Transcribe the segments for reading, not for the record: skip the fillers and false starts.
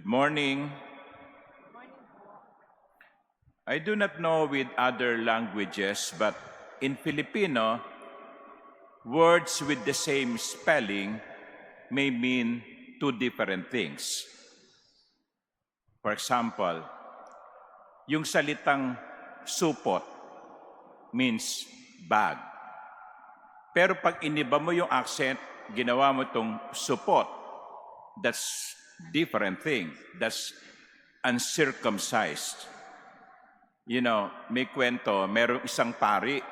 Morning. I do not know with other languages, but in Filipino, words with the same spelling may mean two different things. For example, yung salitang supot means bag. Pero pag iniba mo yung accent, ginawa mo itong supot, that's different thing. That's uncircumcised. You know, may kwento, merong isang pari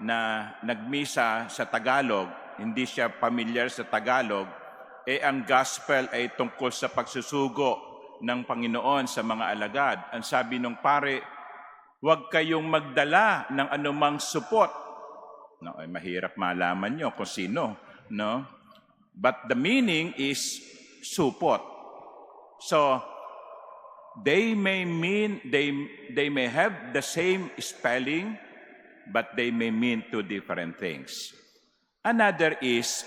na nagmisa sa Tagalog, hindi siya familiar sa Tagalog, ang gospel ay tungkol sa pagsusugo ng Panginoon sa mga alagad. Ang sabi ng pare, huwag kayong magdala ng anumang supot. No, mahirap malaman nyo kung sino, no? But the meaning is supot. So, they may mean, they may have the same spelling, but they may mean two different things. Another is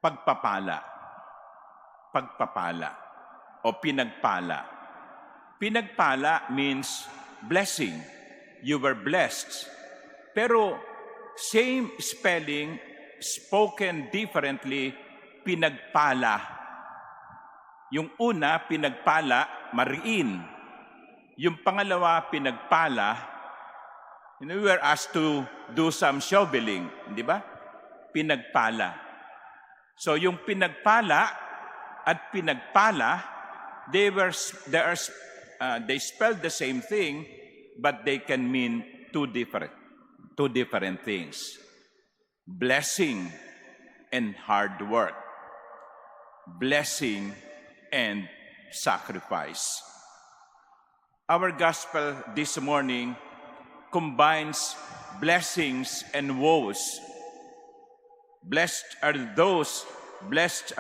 pagpapala. Pagpapala o pinagpala. Pinagpala means blessing. You were blessed. Pero same spelling, spoken differently, pinagpala. Yung una, pinagpala, mariin. Yung pangalawa, pinagpala, we were asked to do some shoveling, di ba? Pinagpala. So yung pinagpala at pinagpala, they spelled the same thing, but they can mean two different things. Blessing and hard work. Blessing and sacrifice. Our gospel this morning combines blessings and woes. Blessed are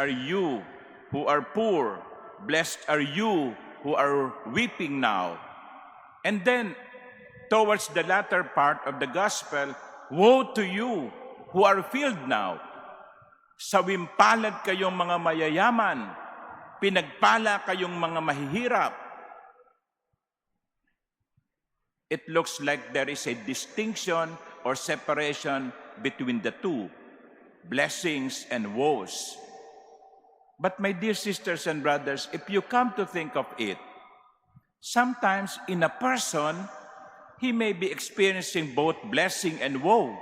you who are poor. Blessed are you who are weeping now. And then, towards the latter part of the gospel, woe to you who are filled now. Sawimpalad kayong mga mayayaman, pinagpala kayong mga mahihirap. It looks like there is a distinction or separation between the two, blessings and woes. But my dear sisters and brothers, if you come to think of it, sometimes in a person, he may be experiencing both blessing and woe.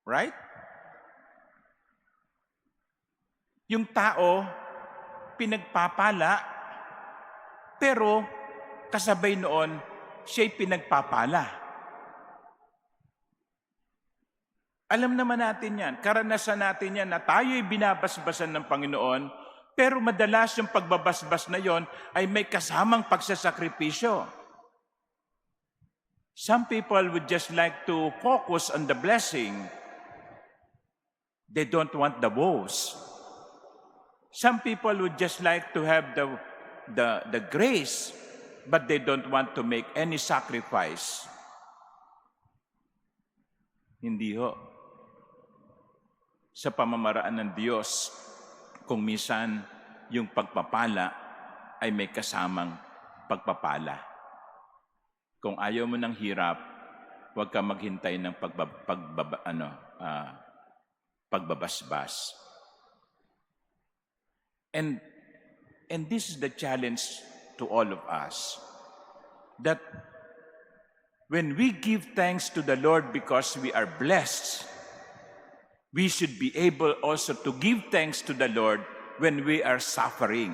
Right? Yung tao, pinagpapala, pero kasabay noon, siya'y pinagpapala. Alam naman natin yan, karanasan natin yan na tayo'y binabasbasan ng Panginoon, pero madalas yung pagbabasbas na yon ay may kasamang pagsasakripisyo. Some people would just like to focus on the blessing. They don't want the woes. Some people would just like to have the grace, but they don't want to make any sacrifice. Hindi ho. Sa pamamaraan ng Diyos, kung minsan yung pagpapala ay may kasamang pagpapala. Kung ayaw mo ng hirap, huwag ka maghintay ng pagbabasbas. And this is the challenge to all of us, that when we give thanks to the Lord because we are blessed, we should be able also to give thanks to the Lord when we are suffering.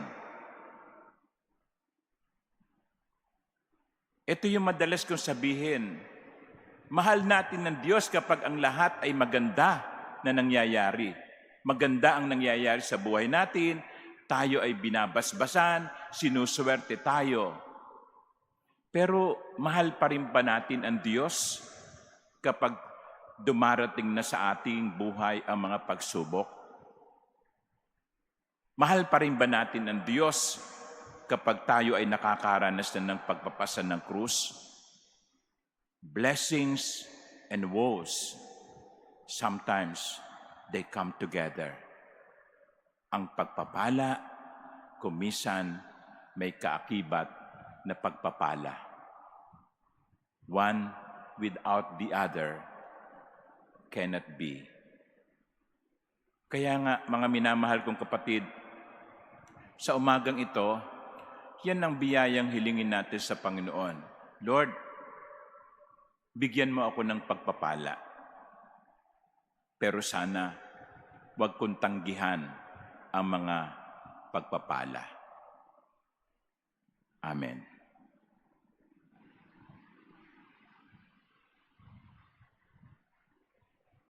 Ito yung madalas kong sabihin, mahal natin ng Diyos kapag ang lahat ay maganda na nangyayari. Maganda ang nangyayari sa buhay natin, tayo ay binabasbasan, sinuswerte tayo. Pero mahal pa rin ba natin ang Diyos kapag dumarating na sa ating buhay ang mga pagsubok? Mahal pa rin ba natin ang Diyos kapag tayo ay nakakaranas na ng pagpapasan ng krus? Blessings and woes, sometimes they come together. Ang pagpapala kumisan may kaakibat na pagpapala. One without the other cannot be. Kaya nga, mga minamahal kong kapatid, sa umagang ito, yan ang biyayang hilingin natin sa Panginoon. Lord, bigyan mo ako ng pagpapala. Pero sana, huwag kong tanggihan ang mga pagpapala. Amen.